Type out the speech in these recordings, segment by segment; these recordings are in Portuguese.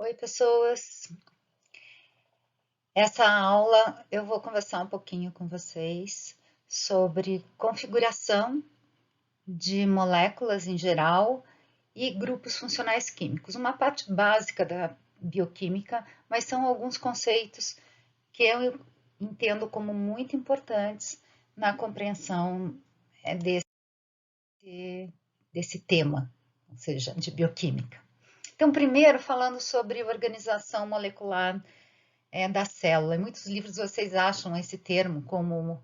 Oi, pessoas. Essa aula eu vou conversar um pouquinho com vocês sobre configuração de moléculas em geral e grupos funcionais químicos. Uma parte básica da bioquímica, mas são alguns conceitos que eu entendo como muito importantes na compreensão desse tema, ou seja, de bioquímica. Então, primeiro, falando sobre organização molecular da célula. Em muitos livros vocês acham esse termo como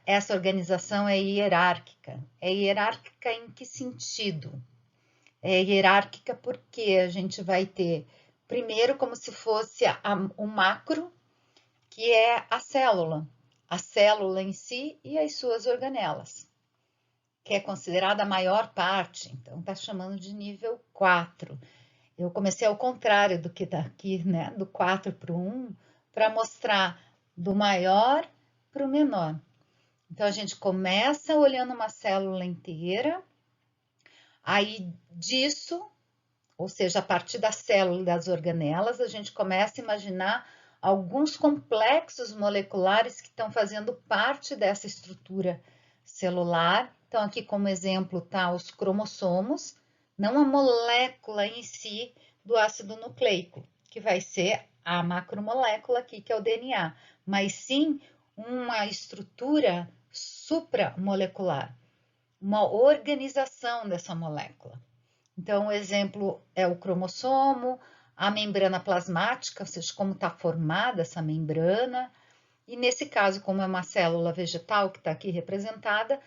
essa organização é hierárquica. É hierárquica em que sentido? É hierárquica porque a gente vai ter, primeiro, como se fosse o macro, que é a célula em si e as suas organelas, que é considerada a maior parte, então está chamando de nível 4. Eu comecei ao contrário do que está aqui, né? Do 4 para o 1, para mostrar do maior para o menor. Então, a gente começa olhando uma célula inteira, aí disso, ou seja, a partir da célula e das organelas, a gente começa a imaginar alguns complexos moleculares que estão fazendo parte dessa estrutura celular. Então, aqui como exemplo tá os cromossomos, não a molécula em si do ácido nucleico, que vai ser a macromolécula aqui, que é o DNA, mas sim uma estrutura supramolecular, uma organização dessa molécula. Então, o exemplo é o cromossomo, a membrana plasmática, ou seja, como está formada essa membrana. E nesse caso, como é uma célula vegetal que está aqui representada,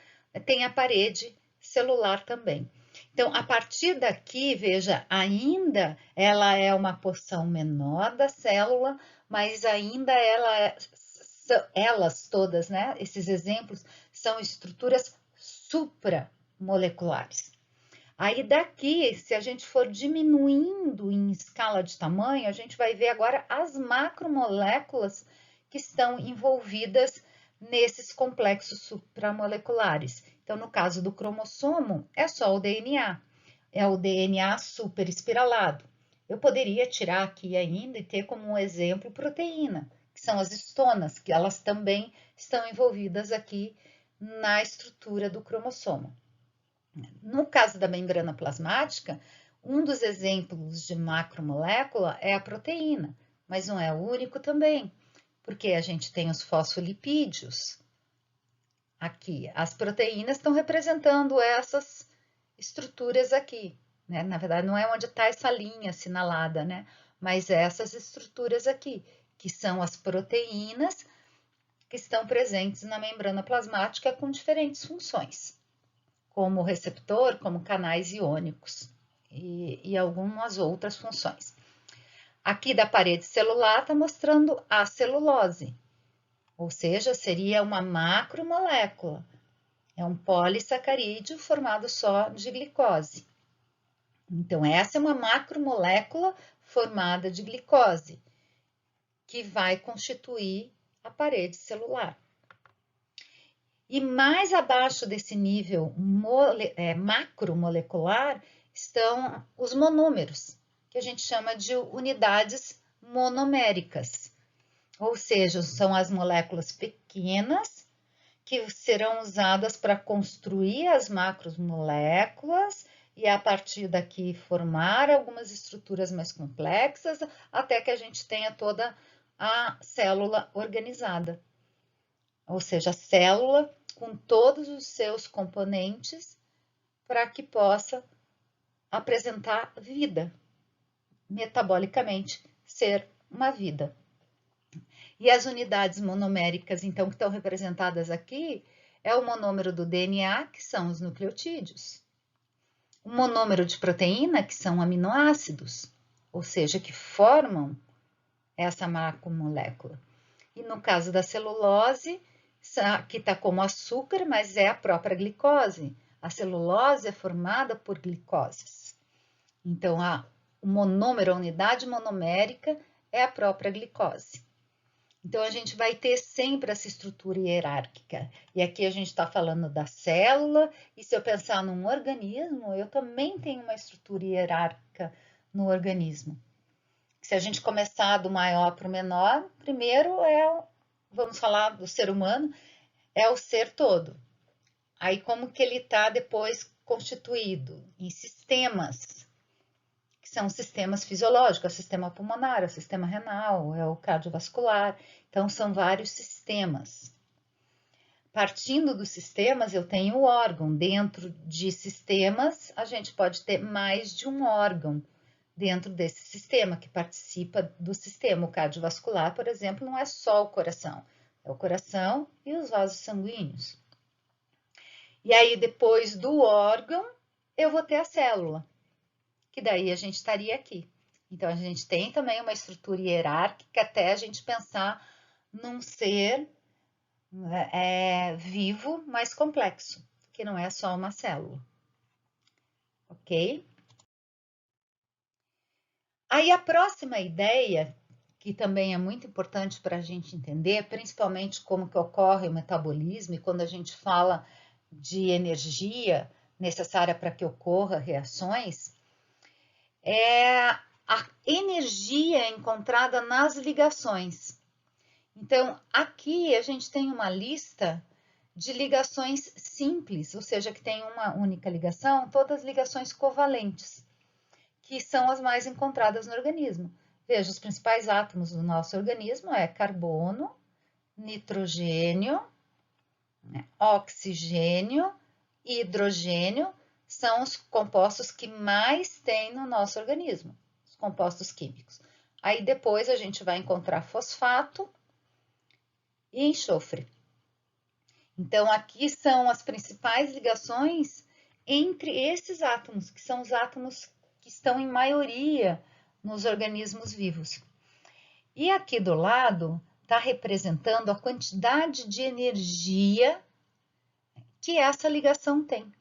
tem a parede celular também. Então, a partir daqui, veja, ainda ela é uma porção menor da célula, mas ainda elas todas, né? Esses exemplos são estruturas supramoleculares. Aí daqui, se a gente for diminuindo em escala de tamanho, a gente vai ver agora as macromoléculas que estão envolvidas nesses complexos supramoleculares. Então, no caso do cromossomo, é só o DNA, é o DNA superespiralado. Eu poderia tirar aqui ainda e ter como um exemplo proteína, que são as histonas, que elas também estão envolvidas aqui na estrutura do cromossomo. No caso da membrana plasmática, um dos exemplos de macromolécula é a proteína, mas não é o único também, porque a gente tem os fosfolipídios. Aqui, as proteínas estão representando essas estruturas aqui, né? Na verdade, não é onde está essa linha assinalada, né? Mas essas estruturas aqui, que são as proteínas que estão presentes na membrana plasmática com diferentes funções, como receptor, como canais iônicos e algumas outras funções. Aqui da parede celular está mostrando a celulose, ou seja, seria uma macromolécula. É um polissacarídeo formado só de glicose. Então, essa é uma macromolécula formada de glicose, que vai constituir a parede celular. E mais abaixo desse nível macromolecular estão os monômeros, que a gente chama de unidades monoméricas, ou seja, são as moléculas pequenas que serão usadas para construir as macromoléculas e a partir daqui formar algumas estruturas mais complexas, até que a gente tenha toda a célula organizada. Ou seja, a célula com todos os seus componentes para que possa apresentar vida, metabolicamente, ser uma vida. E as unidades monoméricas, então, que estão representadas aqui, é o monômero do DNA, que são os nucleotídeos. O monômero de proteína, que são aminoácidos, ou seja, que formam essa macromolécula. E no caso da celulose, que está como açúcar, mas é a própria glicose. A celulose é formada por glicoses. Então, o monômero, a unidade monomérica, é a própria glicose. Então, a gente vai ter sempre essa estrutura hierárquica. E aqui a gente está falando da célula, e se eu pensar num organismo, eu também tenho uma estrutura hierárquica no organismo. Se a gente começar do maior para o menor, primeiro vamos falar do ser humano, é o ser todo. Aí como que ele está depois constituído? Em sistemas, que são sistemas fisiológicos, é o sistema pulmonar, é o sistema renal, é o cardiovascular. Então são vários sistemas. Partindo dos sistemas, eu tenho o órgão. Dentro de sistemas, a gente pode ter mais de um órgão dentro desse sistema, que participa do sistema. O cardiovascular, por exemplo, não é só o coração, é o coração e os vasos sanguíneos. E aí, depois do órgão, eu vou ter a célula, que daí a gente estaria aqui. Então, a gente tem também uma estrutura hierárquica até a gente pensar num ser vivo, mais complexo, que não é só uma célula. Ok? Aí a próxima ideia, que também é muito importante para a gente entender, principalmente como que ocorre o metabolismo e quando a gente fala de energia necessária para que ocorra reações, é a energia encontrada nas ligações. Então, aqui a gente tem uma lista de ligações simples, ou seja, que tem uma única ligação, todas ligações covalentes, que são as mais encontradas no organismo. Veja, os principais átomos do nosso organismo é carbono, nitrogênio, oxigênio e hidrogênio, são os compostos que mais tem no nosso organismo, os compostos químicos. Aí depois a gente vai encontrar fosfato e enxofre. Então, aqui são as principais ligações entre esses átomos, que são os átomos que estão em maioria nos organismos vivos. E aqui do lado está representando a quantidade de energia que essa ligação tem.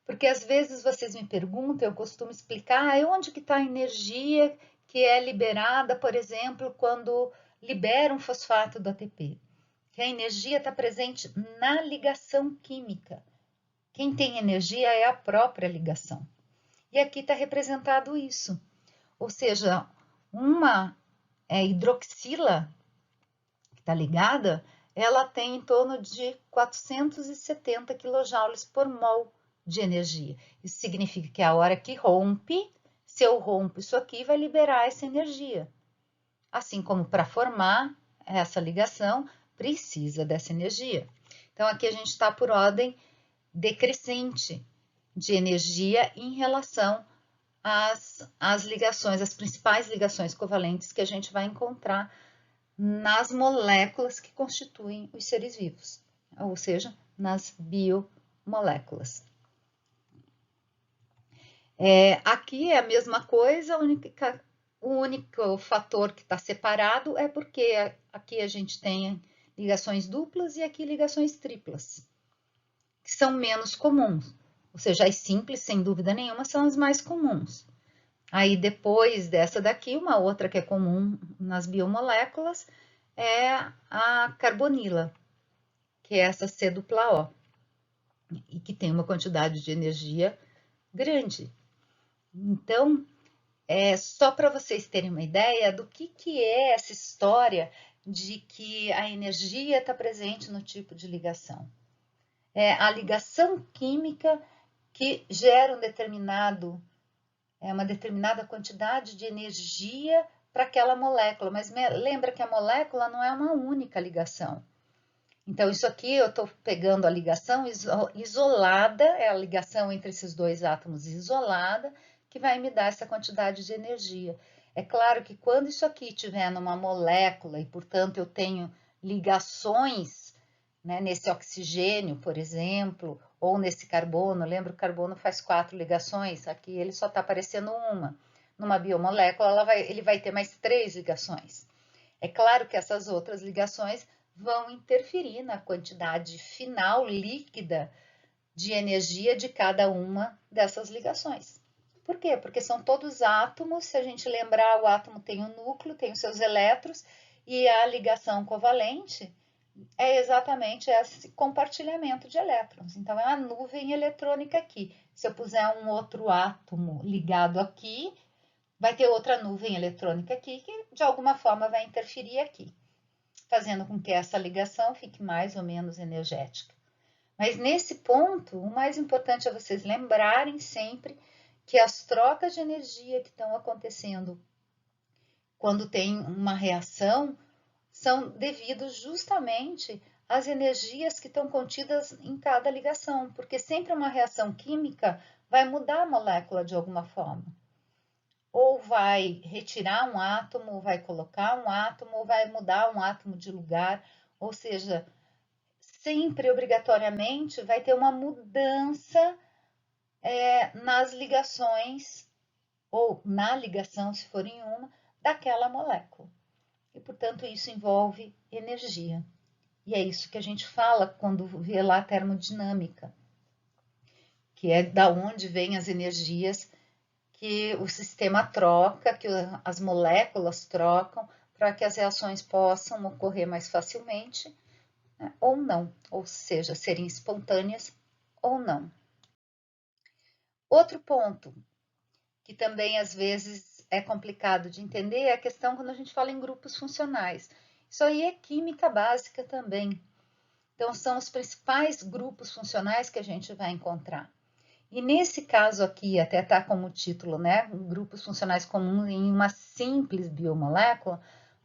Porque às vezes vocês me perguntam, eu costumo explicar onde que está a energia que é liberada, por exemplo, quando libera um fosfato do ATP. Que a energia está presente na ligação química. Quem tem energia é a própria ligação. E aqui está representado isso. Ou seja, uma hidroxila que está ligada, ela tem em torno de 470 kJ por mol de energia. Isso significa que a hora que rompe, se eu rompo isso aqui, vai liberar essa energia. Assim como para formar essa ligação, precisa dessa energia. Então, aqui a gente está por ordem decrescente de energia em relação às ligações, as principais ligações covalentes que a gente vai encontrar nas moléculas que constituem os seres vivos, ou seja, nas biomoléculas. Aqui é a mesma coisa, o único fator que está separado é porque aqui a gente tem ligações duplas e aqui ligações triplas, que são menos comuns. Ou seja, as simples, sem dúvida nenhuma, são as mais comuns. Aí, depois dessa daqui, uma outra que é comum nas biomoléculas é a carbonila, que é essa C-O, e que tem uma quantidade de energia grande. Então, só para vocês terem uma ideia do que é essa história de que a energia está presente no tipo de ligação. É a ligação química que gera uma determinada quantidade de energia para aquela molécula. Mas lembra que a molécula não é uma única ligação. Então, isso aqui eu estou pegando a ligação isolada, é a ligação entre esses dois átomos isolada, que vai me dar essa quantidade de energia. É claro que quando isso aqui estiver numa molécula e, portanto, eu tenho ligações, né, nesse oxigênio, por exemplo, ou nesse carbono, lembra o carbono faz 4 ligações, aqui ele só está aparecendo uma. Numa biomolécula, ele vai ter mais 3 ligações. É claro que essas outras ligações vão interferir na quantidade final líquida de energia de cada uma dessas ligações. Por quê? Porque são todos átomos, se a gente lembrar, o átomo tem um núcleo, tem os seus elétrons, e a ligação covalente é exatamente esse compartilhamento de elétrons. Então, é uma nuvem eletrônica aqui. Se eu puser um outro átomo ligado aqui, vai ter outra nuvem eletrônica aqui que de alguma forma vai interferir aqui, fazendo com que essa ligação fique mais ou menos energética. Mas nesse ponto, o mais importante é vocês lembrarem sempre que as trocas de energia que estão acontecendo quando tem uma reação são devidos justamente às energias que estão contidas em cada ligação, porque sempre uma reação química vai mudar a molécula de alguma forma. Ou vai retirar um átomo, ou vai colocar um átomo, ou vai mudar um átomo de lugar, ou seja, sempre obrigatoriamente vai ter uma mudança nas ligações, ou na ligação, se for em uma, daquela molécula. E, portanto, isso envolve energia. E é isso que a gente fala quando vê lá a termodinâmica, que é da onde vêm as energias que o sistema troca, que as moléculas trocam, para que as reações possam ocorrer mais facilmente, né, ou não, ou seja, serem espontâneas ou não. Outro ponto que também às vezes é complicado de entender é a questão quando a gente fala em grupos funcionais. Isso aí é química básica também. Então, são os principais grupos funcionais que a gente vai encontrar. E nesse caso aqui, até está como título, né? Grupos funcionais comuns em uma simples biomolécula,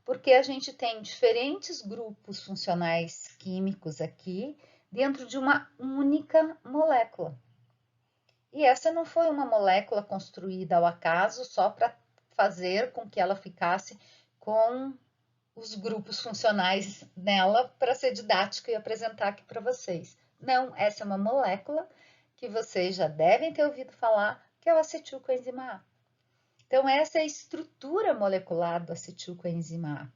porque a gente tem diferentes grupos funcionais químicos aqui dentro de uma única molécula. E essa não foi uma molécula construída ao acaso só para fazer com que ela ficasse com os grupos funcionais nela para ser didático e apresentar aqui para vocês. Não, essa é uma molécula que vocês já devem ter ouvido falar, que é o acetilcoenzima A. Então, essa é a estrutura molecular do acetilcoenzima A.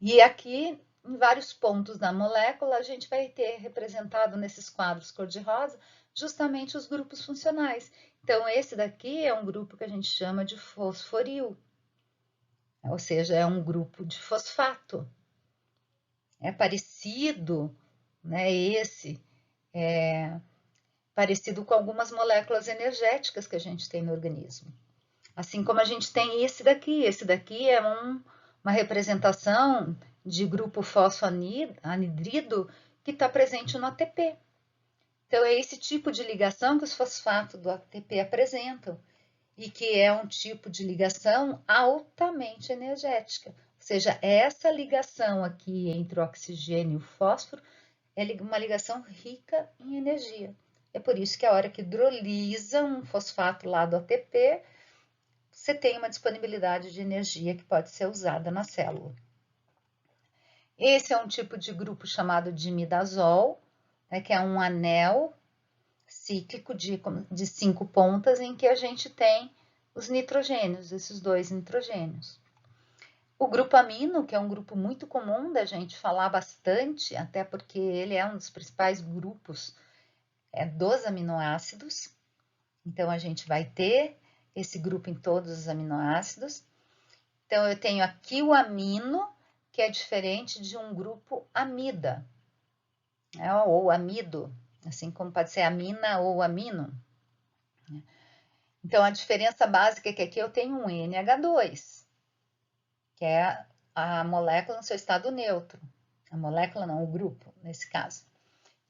E aqui, em vários pontos da molécula, a gente vai ter representado nesses quadros cor-de-rosa justamente os grupos funcionais. Então, esse daqui é um grupo que a gente chama de fosforil, ou seja, é um grupo de fosfato. É parecido, né? Esse é parecido com algumas moléculas energéticas que a gente tem no organismo. Assim como a gente tem esse daqui é uma representação de grupo fosfoanidrido que está presente no ATP. Então, é esse tipo de ligação que os fosfatos do ATP apresentam e que é um tipo de ligação altamente energética. Ou seja, essa ligação aqui entre o oxigênio e o fósforo é uma ligação rica em energia. É por isso que a hora que hidrolisa um fosfato lá do ATP, você tem uma disponibilidade de energia que pode ser usada na célula. Esse é um tipo de grupo chamado de imidazol, né, que é um anel cíclico de 5 pontas em que a gente tem os nitrogênios, esses 2 nitrogênios. O grupo amino, que é um grupo muito comum da gente falar bastante, até porque ele é um dos principais grupos dos aminoácidos. Então, a gente vai ter esse grupo em todos os aminoácidos. Então, eu tenho aqui o amino, que é diferente de um grupo amida, né, ou amido, assim como pode ser amina ou amino. Então, a diferença básica é que aqui eu tenho um NH2, que é a molécula no seu estado neutro. A molécula não, o grupo, nesse caso.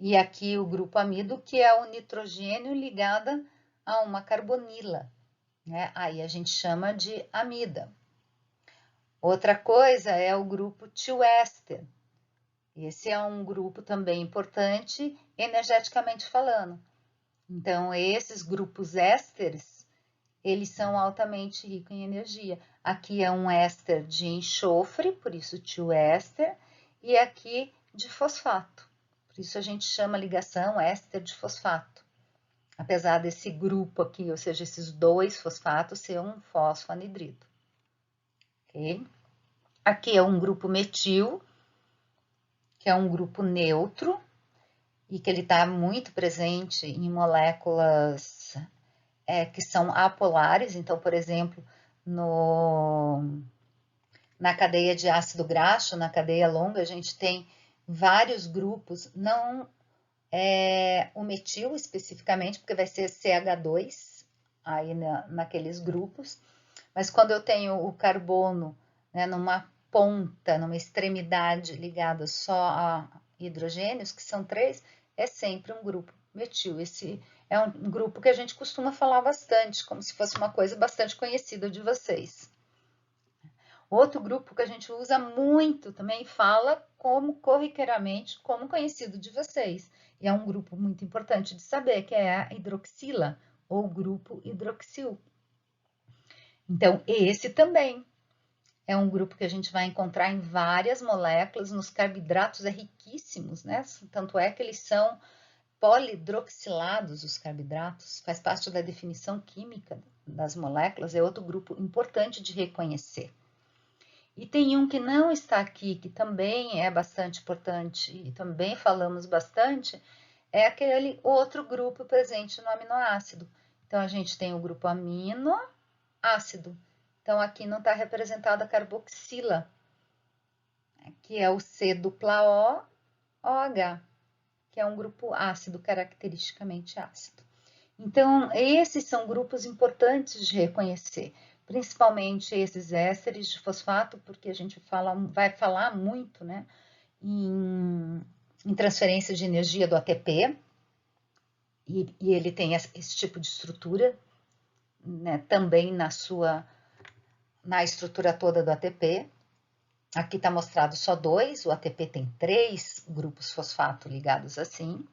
E aqui o grupo amido, que é o nitrogênio ligado a uma carbonila, né? Aí a gente chama de amida. Outra coisa é o grupo tioéster. Esse é um grupo também importante energeticamente falando. Então, esses grupos ésteres, eles são altamente ricos em energia. Aqui é um éster de enxofre, por isso tioéster, e aqui de fosfato. Por isso a gente chama a ligação éster de fosfato. Apesar desse grupo aqui, ou seja, esses 2 fosfatos, ser um fosfoanidrido. Ok? Aqui é um grupo metil, que é um grupo neutro, e que ele está muito presente em moléculas que são apolares. Então, por exemplo, na cadeia de ácido graxo, na cadeia longa, a gente tem vários grupos, não o metil especificamente, porque vai ser CH2, aí naqueles grupos, mas quando eu tenho o carbono, né, numa ponta, numa extremidade ligada só a hidrogênios, que são 3, é sempre um grupo metil. Esse é um grupo que a gente costuma falar bastante, como se fosse uma coisa bastante conhecida de vocês. Outro grupo que a gente usa muito também fala como corriqueiramente, como conhecido de vocês. E é um grupo muito importante de saber, que é a hidroxila, ou grupo hidroxil. Então, esse também é um grupo que a gente vai encontrar em várias moléculas, nos carboidratos é riquíssimos, né? Tanto é que eles são polihidroxilados, os carboidratos, faz parte da definição química das moléculas, é outro grupo importante de reconhecer. E tem um que não está aqui, que também é bastante importante e também falamos bastante, é aquele outro grupo presente no aminoácido. Então, a gente tem o grupo aminoácido. Então, aqui não está representada a carboxila, que é o C-dupla-O, OH, que é um grupo ácido, caracteristicamente ácido. Então, esses são grupos importantes de reconhecer, principalmente esses ésteres de fosfato, porque a gente vai falar muito, né, em transferência de energia do ATP, e ele tem esse tipo de estrutura, né, também na estrutura toda do ATP. Aqui está mostrado só 2, o ATP tem 3 grupos fosfato ligados assim.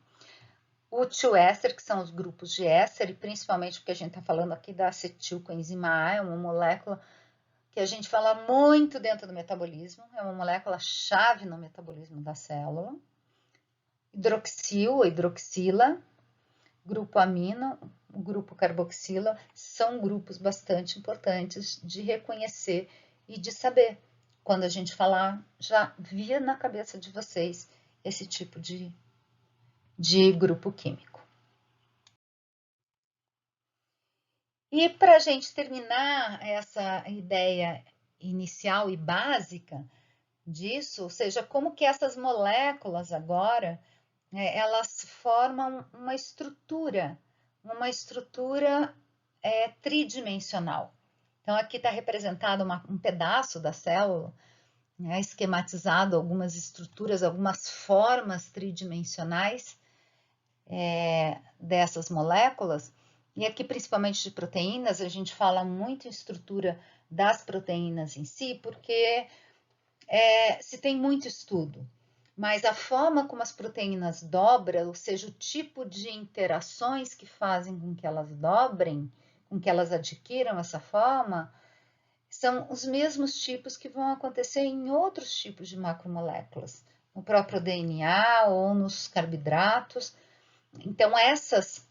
O tioéster, que são os grupos de éster, e principalmente porque a gente está falando aqui da acetilcoenzima A, é uma molécula que a gente fala muito dentro do metabolismo, é uma molécula-chave no metabolismo da célula. Hidroxil ou hidroxila, grupo amino, o grupo carboxila, são grupos bastante importantes de reconhecer e de saber. Quando a gente falar, já via na cabeça de vocês esse tipo de grupo químico. E para a gente terminar essa ideia inicial e básica disso, ou seja, como que essas moléculas agora, elas formam uma estrutura tridimensional. Então, aqui está representado um pedaço da célula, né, esquematizado algumas estruturas, algumas formas tridimensionais dessas moléculas. E aqui, principalmente de proteínas, a gente fala muito em estrutura das proteínas em si, porque se tem muito estudo, mas a forma como as proteínas dobram, ou seja, o tipo de interações que fazem com que elas dobrem, com que elas adquiram essa forma, são os mesmos tipos que vão acontecer em outros tipos de macromoléculas, no próprio DNA ou nos carboidratos. Então, essas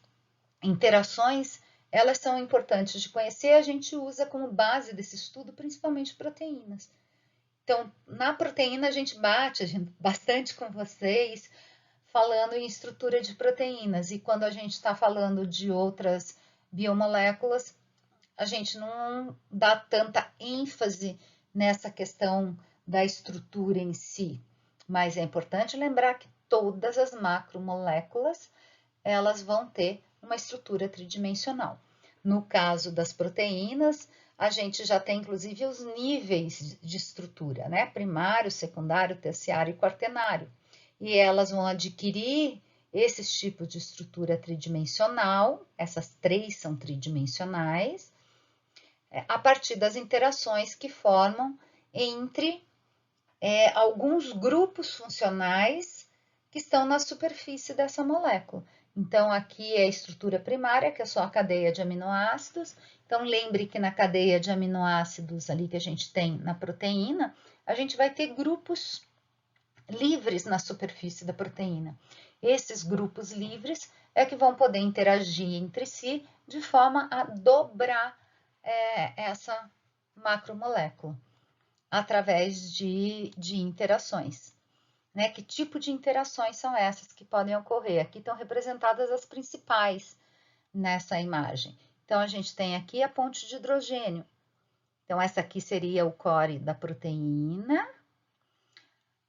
interações, elas são importantes de conhecer, a gente usa como base desse estudo, principalmente proteínas. Então, na proteína, a gente bate bastante com vocês, falando em estrutura de proteínas, e quando a gente está falando de outras biomoléculas, a gente não dá tanta ênfase nessa questão da estrutura em si, mas é importante lembrar que todas as macromoléculas, elas vão ter uma estrutura tridimensional. No caso das proteínas, a gente já tem inclusive os níveis de estrutura, né? Primário, secundário, terciário e quaternário. E elas vão adquirir esses tipos de estrutura tridimensional, essas 3 são tridimensionais, a partir das interações que formam entre alguns grupos funcionais que estão na superfície dessa molécula. Então, aqui é a estrutura primária, que é só a cadeia de aminoácidos. Então, lembre que na cadeia de aminoácidos ali que a gente tem na proteína, a gente vai ter grupos livres na superfície da proteína. Esses grupos livres é que vão poder interagir entre si de forma a dobrar essa macromolécula através de interações. Né? Que tipo de interações são essas que podem ocorrer? Aqui estão representadas as principais nessa imagem. Então, a gente tem aqui a ponte de hidrogênio. Então, essa aqui seria o core da proteína.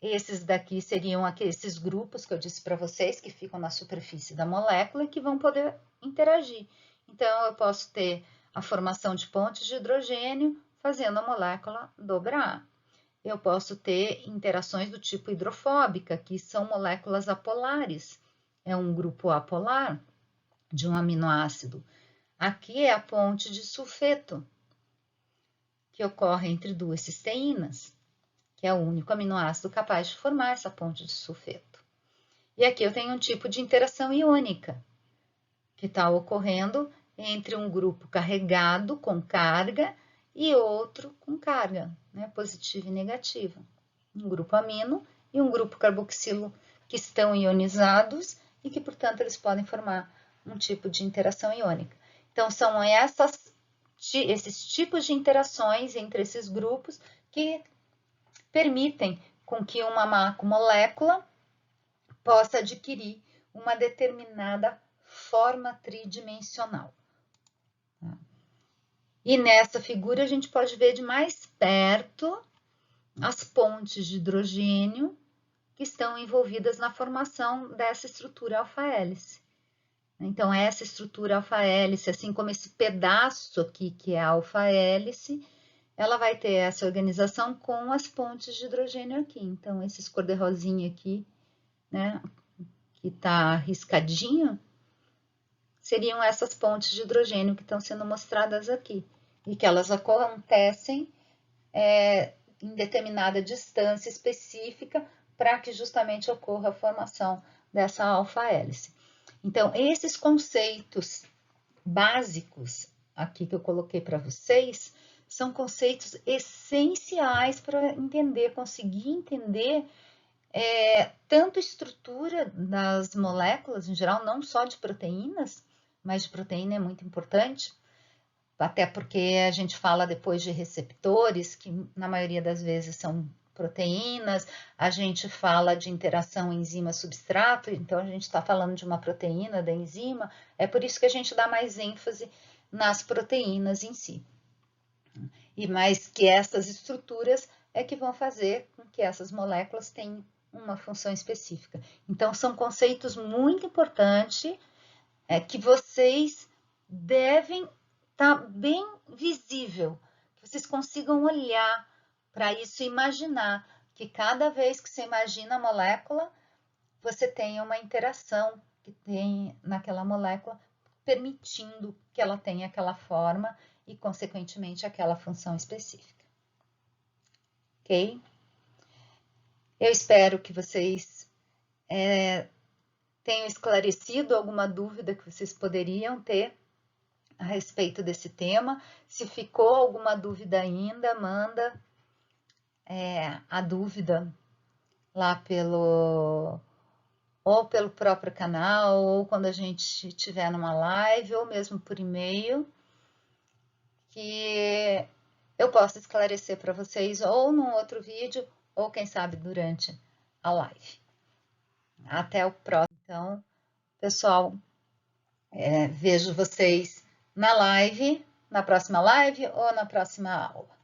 Esses daqui seriam esses grupos que eu disse para vocês, que ficam na superfície da molécula e que vão poder interagir. Então, eu posso ter a formação de pontes de hidrogênio fazendo a molécula dobrar. Eu posso ter interações do tipo hidrofóbica, que são moléculas apolares. É um grupo apolar de um aminoácido. Aqui é a ponte de sulfeto, que ocorre entre duas cisteínas, que é o único aminoácido capaz de formar essa ponte de sulfeto. E aqui eu tenho um tipo de interação iônica, que está ocorrendo entre um grupo carregado com carga e outro com carga, né, positiva e negativa. Um grupo amino e um grupo carboxilo que estão ionizados e que, portanto, eles podem formar um tipo de interação iônica. Então, são esses tipos de interações entre esses grupos que permitem com que uma macromolécula possa adquirir uma determinada forma tridimensional. E nessa figura a gente pode ver de mais perto as pontes de hidrogênio que estão envolvidas na formação dessa estrutura alfa-hélice. Então, essa estrutura alfa-hélice, assim como esse pedaço aqui, que é a alfa-hélice, ela vai ter essa organização com as pontes de hidrogênio aqui. Então, esse cor-de-rosinha aqui, né, que está riscadinho, seriam essas pontes de hidrogênio que estão sendo mostradas aqui. E que elas acontecem em determinada distância específica para que justamente ocorra a formação dessa alfa-hélice. Então, esses conceitos básicos aqui que eu coloquei para vocês são conceitos essenciais para entender, conseguir entender tanto a estrutura das moléculas em geral, não só de proteínas, mas de proteína é muito importante, até porque a gente fala depois de receptores, que na maioria das vezes são proteínas, a gente fala de interação enzima-substrato, então a gente está falando de uma proteína, da enzima, é por isso que a gente dá mais ênfase nas proteínas em si. E mais que essas estruturas é que vão fazer com que essas moléculas tenham uma função específica. Então, são conceitos muito importantes que vocês devem estar bem visível, que vocês consigam olhar para isso e imaginar que cada vez que você imagina a molécula, você tem uma interação que tem naquela molécula, permitindo que ela tenha aquela forma e, consequentemente, aquela função específica. Ok? Eu espero que vocês tenham esclarecido alguma dúvida que vocês poderiam ter a respeito desse tema. Se ficou alguma dúvida ainda, manda a dúvida lá ou pelo próprio canal, ou quando a gente estiver numa live, ou mesmo por e-mail, que eu possa esclarecer para vocês, ou num outro vídeo, ou quem sabe durante a live. Até o próximo. Então, pessoal, vejo vocês na live, na próxima live ou na próxima aula.